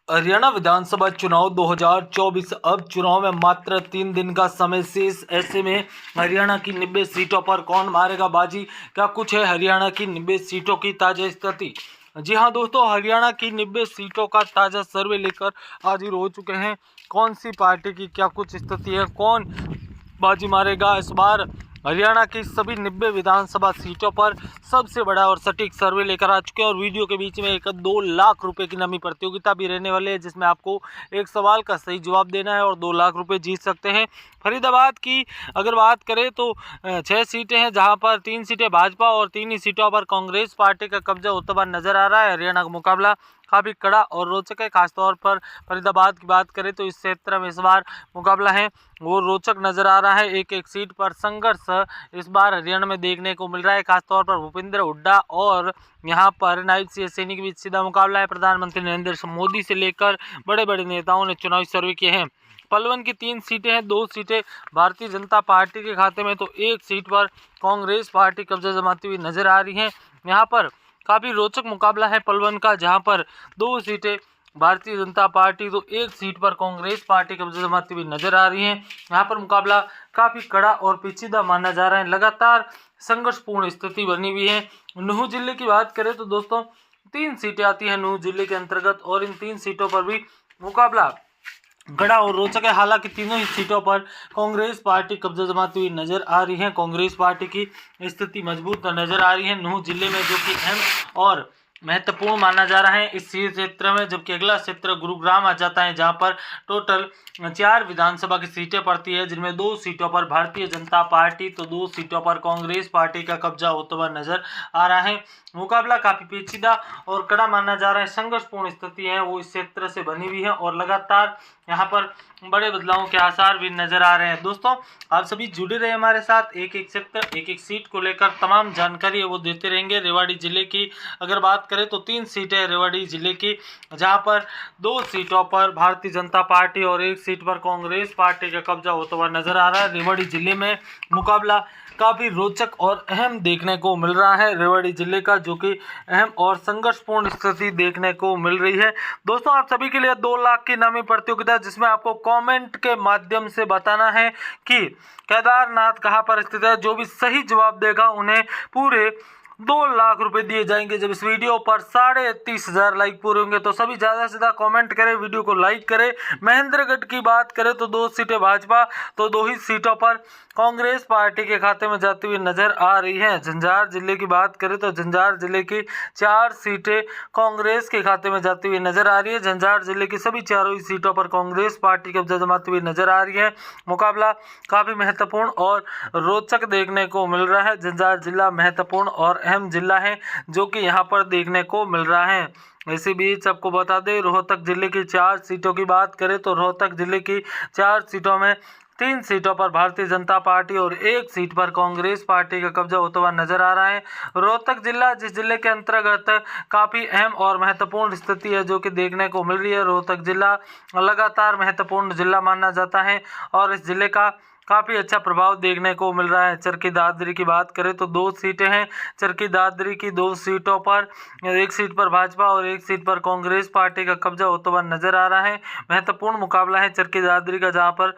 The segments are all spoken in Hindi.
हरियाणा विधानसभा चुनाव 2024 अब चुनाव में मात्र 3 दिन का समय शेष। ऐसे में हरियाणा की 90 सीटों पर कौन मारेगा बाजी, क्या कुछ है हरियाणा की 90 सीटों की ताजा स्थिति। जी हां दोस्तों, हरियाणा की 90 सीटों का ताजा सर्वे लेकर हाजिर हो चुके हैं। कौन सी पार्टी की क्या कुछ स्थिति है, कौन बाजी मारेगा इस बार हरियाणा की सभी 90 विधानसभा सीटों पर सबसे बड़ा और सटीक सर्वे लेकर आ चुके हैं। और वीडियो के बीच में एक 2 लाख रुपए की नमी प्रतियोगिता भी रहने वाली है, जिसमें आपको एक सवाल का सही जवाब देना है और 2 लाख रुपए जीत सकते हैं। फरीदाबाद की अगर बात करें तो 6 सीटें हैं, जहां पर 3 सीटें भाजपा और 3 ही सीटों पर कांग्रेस पार्टी का कब्जा होता हुआ नजर आ रहा है। हरियाणा का मुकाबला काफ़ी कड़ा और रोचक है। खासतौर पर फरीदाबाद की बात करें तो इस क्षेत्र में इस बार मुकाबला है वो रोचक नजर आ रहा है। एक एक सीट पर संघर्ष इस बार हरियाणा में देखने को मिल रहा है। खासतौर पर भूपेंद्र हुड्डा और यहाँ पर नायब सिंह सैनी के बीच सीधा मुकाबला है। प्रधानमंत्री नरेंद्र मोदी से लेकर बड़े बड़े नेताओं ने चुनावी सर्वे किए हैं। पलवल की 3 सीटें हैं, 2 सीटें भारतीय जनता पार्टी के खाते में, तो 1 सीट पर कांग्रेस पार्टी कब्जा जमाती हुई नजर आ रही है। यहाँ पर काफ़ी रोचक मुकाबला है पलवल का, जहाँ पर 2 सीटें भारतीय जनता पार्टी तो 1 सीट पर कांग्रेस पार्टी कब्जा जमाती हुई नजर आ रही है। यहाँ पर मुकाबला काफ़ी कड़ा और पेचीदा माना जा रहा है। लगातार संघर्षपूर्ण स्थिति बनी हुई है। नूंह जिले की बात करें तो दोस्तों 3 सीटें आती हैं नूंह जिले के अंतर्गत, और इन 3 सीटों पर भी मुकाबला गड़ा और रोचक है। हालांकि तीनों ही सीटों पर कांग्रेस पार्टी कब्जा जमाती हुई नजर आ रही है। कांग्रेस पार्टी की स्थिति मजबूत नजर आ रही है नूंह जिले में, जो कि अहम और महत्वपूर्ण माना जा रहा है इस क्षेत्र में। जबकि अगला क्षेत्र गुरुग्राम आ जाता है, जहां पर टोटल 4 विधानसभा की सीटें पड़ती है, जिनमें 2 सीटों पर भारतीय जनता पार्टी तो 2 सीटों पर कांग्रेस पार्टी का कब्जा होता हुआ नजर आ रहा है। मुकाबला काफी पेचीदा और कड़ा माना जा रहा है। संघर्षपूर्ण स्थिति है वो इस क्षेत्र से बनी हुई है और लगातार यहाँ पर बड़े बदलावों के आसार भी नजर आ रहे हैं। दोस्तों आप सभी जुड़े रहे हमारे साथ, एक एक क्षेत्र एक एक सीट को लेकर तमाम जानकारी है वो देते रहेंगे। रेवाड़ी जिले की अगर बात करें तो 3 सीटें रेवाड़ी जिले की, जहां पर 2 सीटों पर भारतीय जनता पार्टी और 1 सीट पर कांग्रेस पार्टी का कब्जा होता हुआ नजर आ रहा है। रेवाड़ी जिले में मुकाबला काफ़ी रोचक और अहम देखने को मिल रहा है रेवाड़ी जिले का, जो कि अहम और संघर्षपूर्ण स्थिति देखने को मिल रही है। दोस्तों आप सभी के लिए 2 लाख की नामी प्रतियोगिता, जिसमें आपको कमेंट के माध्यम से बताना है कि केदारनाथ कहाँ पर स्थित है। जो भी सही जवाब देगा उन्हें पूरे 2 लाख रुपए दिए जाएंगे। जब इस वीडियो पर 30,500 लाइक पूरे होंगे तो सभी ज़्यादा से ज़्यादा कमेंट करें, वीडियो को लाइक करें। महेंद्रगढ़ की बात करें तो 2 सीटें भाजपा तो 2 ही सीटों पर कांग्रेस पार्टी के खाते में जाती हुई नजर आ रही है। झंझार जिले की बात करें तो झंझार जिले की 4 सीटें कांग्रेस के खाते में जाती हुई नजर आ रही है। झंझार जिले की सभी 4 ही सीटों पर कांग्रेस पार्टी कब्जा जमाती हुई नजर आ रही है। मुकाबला काफ़ी महत्वपूर्ण और रोचक देखने को मिल रहा है। झंझार जिला महत्वपूर्ण और अहम जिला है जो कि यहाँ पर देखने को मिल रहा है। इसी बीच आपको बता दें, रोहतक जिले की 4 सीटों की बात करें तो रोहतक जिले की 4 सीटों में 3 सीटों पर भारतीय जनता पार्टी और 1 सीट पर कांग्रेस पार्टी का कब्जा होता हुआ नजर आ रहा है। रोहतक जिला जिस जिले के अंतर्गत काफ़ी अहम और महत्वपूर्ण स्थिति है जो कि देखने को मिल रही है। रोहतक जिला लगातार महत्वपूर्ण जिला माना जाता है और इस जिले का काफ़ी अच्छा प्रभाव देखने को मिल रहा है। चरखी दादरी की बात करें तो 2 सीटें हैं। चरखी दादरी की 2 सीटों पर 1 सीट पर भाजपा और 1 सीट पर कांग्रेस पार्टी का कब्जा होता हुआ नजर आ रहा है। महत्वपूर्ण मुकाबला है चरखी दादरी का, जहां पर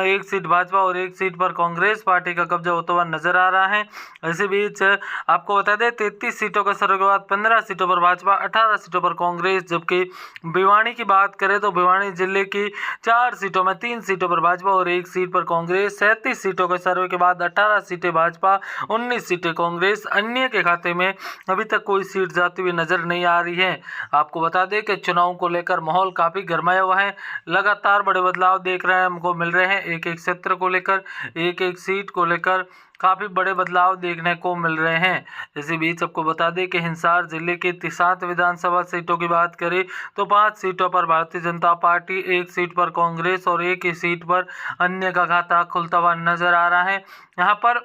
1 सीट भाजपा और 1 सीट पर कांग्रेस पार्टी का कब्जा होता हुआ नजर आ रहा है। इसी बीच आपको बता दें 33 सीटों का सर्वे के बाद 15 सीटों पर भाजपा, 18 सीटों पर कांग्रेस। जबकि भिवानी की बात करें तो भिवानी जिले की 4 सीटों में 3 सीटों पर भाजपा और 1 सीट पर कांग्रेस। 37 सीटों के सर्वे के बाद 18 सीटें भाजपा, 19 सीटें कांग्रेस। अन्य के खाते में अभी तक कोई सीट जाती हुई नजर नहीं आ रही है। आपको बता दें कि चुनाव को लेकर माहौल काफ़ी गर्माया हुआ है। लगातार बड़े बदलाव देख रहे हैं हमको मिल रहे हैं। एक एक क्षेत्र को लेकर, एक एक सीट को लेकर काफ़ी बड़े बदलाव देखने को मिल रहे हैं। इसी बीच आपको बता दें कि हिसार जिले की 7 विधानसभा सीटों की बात करें तो 5 सीटों पर भारतीय जनता पार्टी, 1 सीट पर कांग्रेस और 1 ही सीट पर अन्य का खाता खुलता हुआ नजर आ रहा है। यहाँ पर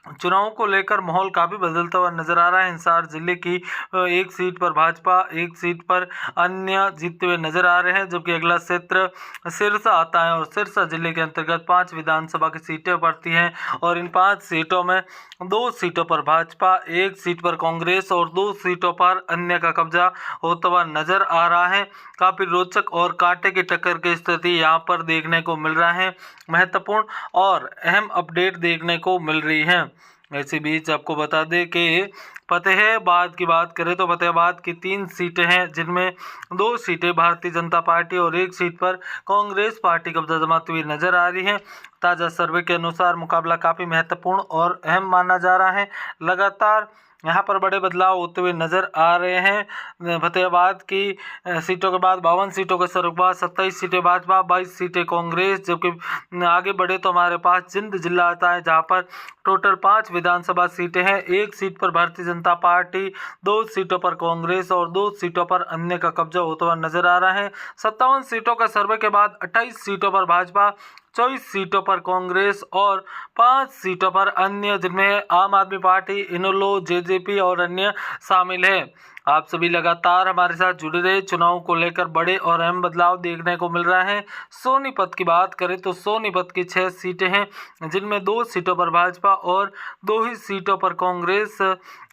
चुनाव को लेकर माहौल काफ़ी बदलता हुआ नजर आ रहा है। हिसार जिले की एक सीट पर भाजपा, एक सीट पर अन्य जीतते हुए नजर आ रहे हैं, जबकि अगला क्षेत्र सिरसा आता है और सिरसा जिले के अंतर्गत 5 विधानसभा की सीटें पड़ती हैं और इन 5 सीटों में 2 सीटों पर भाजपा, 1 सीट पर कांग्रेस और 2 सीटों पर अन्य का कब्जा होता हुआ नजर आ रहा है। काफ़ी रोचक और कांटे की टक्कर की स्थिति यहाँ पर देखने को मिल रहा है। महत्वपूर्ण और अहम अपडेट देखने को मिल रही है। इसी बीच आपको बता दें कि फतेहाबाद की बात करें तो फतेहाबाद की 3 सीटें हैं, जिनमें 2 सीटें भारतीय जनता पार्टी और 1 सीट पर कांग्रेस पार्टी कब्जा जमाती हुई नजर आ रही है। ताज़ा सर्वे के अनुसार मुकाबला काफ़ी महत्वपूर्ण और अहम माना जा रहा है। लगातार यहाँ पर बड़े बदलाव होते हुए नजर आ रहे हैं। फतेहाबाद की सीटों के बाद 52 सीटों के सर के बाद 27 सीटें भाजपा, 22 सीटें कांग्रेस, जबकि आगे बढ़े तो हमारे पास जिंद जिला आता है, जहाँ पर टोटल 5 विधानसभा सीटें हैं। 1 सीट पर भारतीय जनता पार्टी, 2 सीटों पर कांग्रेस और 2 सीटों पर अन्य का कब्जा होता हुआ नजर आ रहा है। 57 सीटों के सर्वे के बाद 28 सीटों पर भाजपा, 24 सीटों पर कांग्रेस और 5 सीटों पर अन्य, जिनमें आम आदमी पार्टी, इनेलो, जेजेपी और अन्य शामिल है। आप सभी लगातार हमारे साथ जुड़े रहे। चुनाव को लेकर बड़े और अहम बदलाव देखने को मिल रहा है। सोनीपत की बात करें तो सोनीपत की 6 सीटें हैं, जिनमें 2 सीटों पर भाजपा और 2 ही सीटों पर कांग्रेस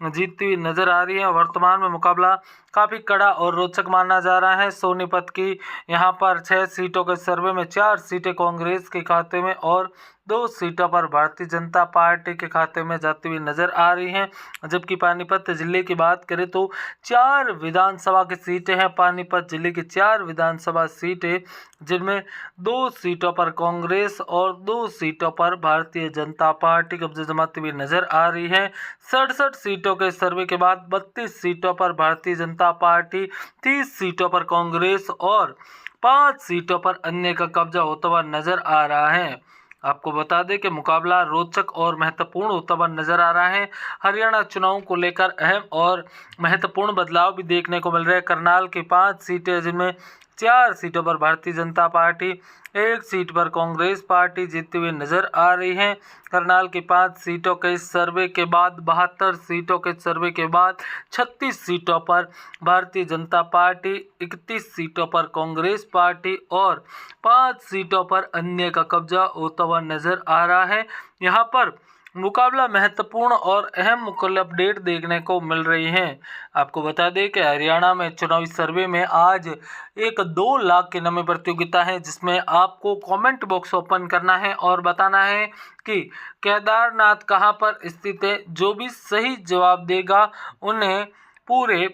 जीतती हुई नजर आ रही है। वर्तमान में मुकाबला काफ़ी कड़ा और रोचक माना जा रहा है। सोनीपत की यहाँ पर 6 सीटों के सर्वे में 4 सीटें कांग्रेस के खाते में और 2 सीटों पर भारतीय जनता पार्टी के खाते में जाती हुई नजर आ रही हैं। जबकि पानीपत जिले की बात करें तो 4 विधानसभा की सीटें हैं। पानीपत जिले की 4 विधानसभा सीटें, जिनमें 2 सीटों पर कांग्रेस और 2 सीटों पर भारतीय जनता पार्टी कब्जा जमाती हुई नजर आ रही है। 67 सीटों के सर्वे के बाद 32 सीटों पर भारतीय जनता पार्टी, 30 सीटों पर कांग्रेस और 5 सीटों पर अन्य का कब्जा होता हुआ नजर आ रहा है। आपको बता दें कि मुकाबला रोचक और महत्वपूर्ण होता हुआ नजर आ रहा है। हरियाणा चुनाव को लेकर अहम और महत्वपूर्ण बदलाव भी देखने को मिल रहे हैं। करनाल की 5 सीटें, जिनमें 4 सीटों पर भारतीय जनता पार्टी, 1 सीट पर कांग्रेस पार्टी जीतती हुई नजर आ रही है। करनाल की 5 सीटों के सर्वे के बाद 72 सीटों के सर्वे के बाद 36 सीटों पर भारतीय जनता पार्टी, 31 सीटों पर कांग्रेस पार्टी और 5 सीटों पर अन्य का कब्जा होता हुआ नजर आ रहा है। यहाँ पर मुकाबला महत्वपूर्ण और अहम मुकाबला अपडेट देखने को मिल रही हैं। आपको बता दें कि हरियाणा में चुनावी सर्वे में आज एक 2 लाख की नमी प्रतियोगिता है, जिसमें आपको कमेंट बॉक्स ओपन करना है और बताना है कि केदारनाथ कहां पर स्थित है। जो भी सही जवाब देगा उन्हें पूरे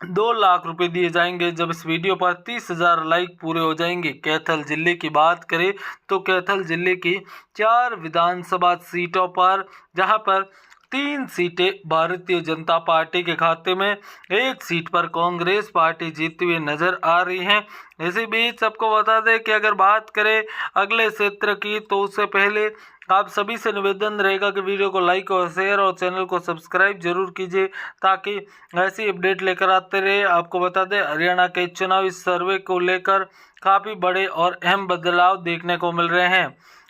2 लाख रुपए दिए जाएंगे, जब इस वीडियो पर 30,000 लाइक पूरे हो जाएंगे। कैथल जिले की बात करें तो कैथल जिले की 4 विधानसभा सीटों पर, जहां पर 3 सीटें भारतीय जनता पार्टी के खाते में, 1 सीट पर कांग्रेस पार्टी जीतती हुई नजर आ रही है। इसी बीच सबको बता दें कि अगर बात करें अगले क्षेत्र की, तो उससे पहले आप सभी से निवेदन रहेगा कि वीडियो को लाइक और शेयर और चैनल को सब्सक्राइब जरूर कीजिए, ताकि ऐसी अपडेट लेकर आते रहे। आपको बता दें हरियाणा के चुनावी सर्वे को लेकर काफ़ी बड़े और अहम बदलाव देखने को मिल रहे हैं।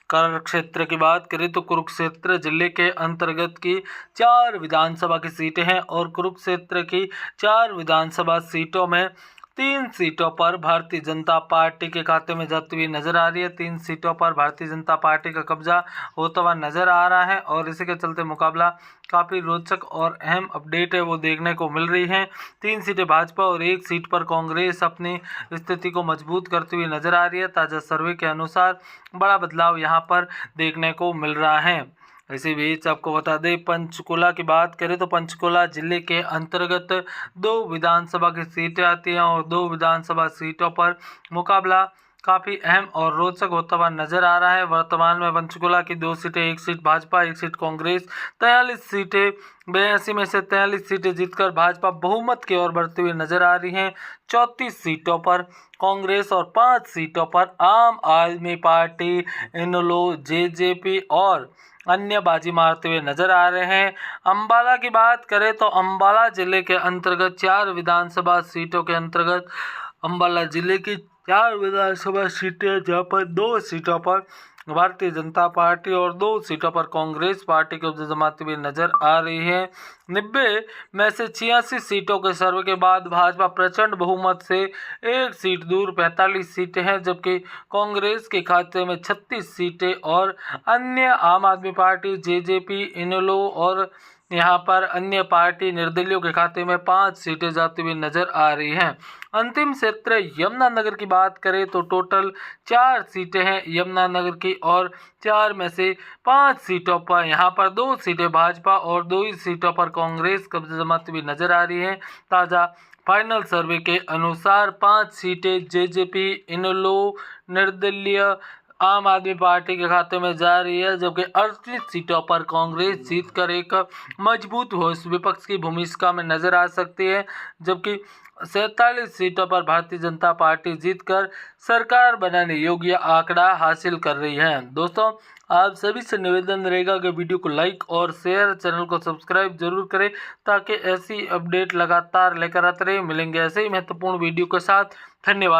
कर क्षेत्र की बात करें तो कुरुक्षेत्र जिले के अंतर्गत की 4 विधानसभा की सीटें हैं और कुरुक्षेत्र की 4 विधानसभा सीटों में 3 सीटों पर भारतीय जनता पार्टी के खाते में जाती हुई नजर आ रही है। 3 सीटों पर भारतीय जनता पार्टी का कब्जा होता हुआ नजर आ रहा है और इसी के चलते मुकाबला काफ़ी रोचक और अहम अपडेट है वो देखने को मिल रही है। 3 सीटें भाजपा और 1 सीट पर कांग्रेस अपनी स्थिति को मजबूत करती हुई नजर आ रही है। ताज़ा सर्वे के अनुसार बड़ा बदलाव यहाँ पर देखने को मिल रहा है। इसी बीच आपको बता दें पंचकुला की बात करें तो पंचकुला जिले के अंतर्गत 2 विधानसभा की सीटें आती हैं और 2 विधानसभा सीटों पर मुकाबला काफ़ी अहम और रोचक होता हुआ नजर आ रहा है। वर्तमान में पंचकुला की 2 सीटें, 1 सीट भाजपा, 1 सीट कांग्रेस, 43 सीटें, 82 में से 43 सीटें जीतकर भाजपा बहुमत की ओर बढ़ती हुई नजर आ रही हैं। 34 सीटों पर कांग्रेस और 5 सीटों पर आम आदमी पार्टी, इनेलो, जेजेपी और अन्य बाजी मारते हुए नजर आ रहे हैं। अंबाला की बात करें तो अंबाला जिले के अंतर्गत 4 विधानसभा सीटों के अंतर्गत अंबाला जिले की 4 विधानसभा सीटें, जहां पर 2 सीटों पर भारतीय जनता पार्टी और 2 सीटों पर कांग्रेस पार्टी कब्जा जमाती हुई नजर आ रही है। 90 में से 86 सीटों के सर्वे के बाद भाजपा प्रचंड बहुमत से एक सीट दूर 45 सीटें हैं, जबकि कांग्रेस के खाते में 36 सीटें और अन्य आम आदमी पार्टी, जेजेपी, इनेलो और यहाँ पर अन्य पार्टी निर्दलीयों के खाते में 5 सीटें जाती हुई नजर आ रही हैं। अंतिम क्षेत्र यमुनानगर की बात करें तो टोटल 4 सीटें हैं यमुनानगर की और 4 में से 5 सीटों पर यहाँ पर 2 सीटें भाजपा और 2 ही सीटों पर कांग्रेस कब्जा जमाती हुई नजर आ रही है। ताज़ा फाइनल सर्वे के अनुसार 5 सीटें जेजेपी, इनेलो, निर्दलीय, आम आदमी पार्टी के खाते में जा रही है, जबकि 38 सीटों पर कांग्रेस जीतकर एक मजबूत विपक्ष की भूमिका में नजर आ सकती है, जबकि 47 सीटों पर भारतीय जनता पार्टी जीतकर सरकार बनाने योग्य आंकड़ा हासिल कर रही है। दोस्तों, आप सभी से निवेदन रहेगा कि वीडियो को लाइक और शेयर, चैनल को सब्सक्राइब जरूर करें ताकि ऐसी अपडेट लगातार लेकर आते रहे। मिलेंगे ऐसे ही महत्वपूर्ण वीडियो के साथ। धन्यवाद।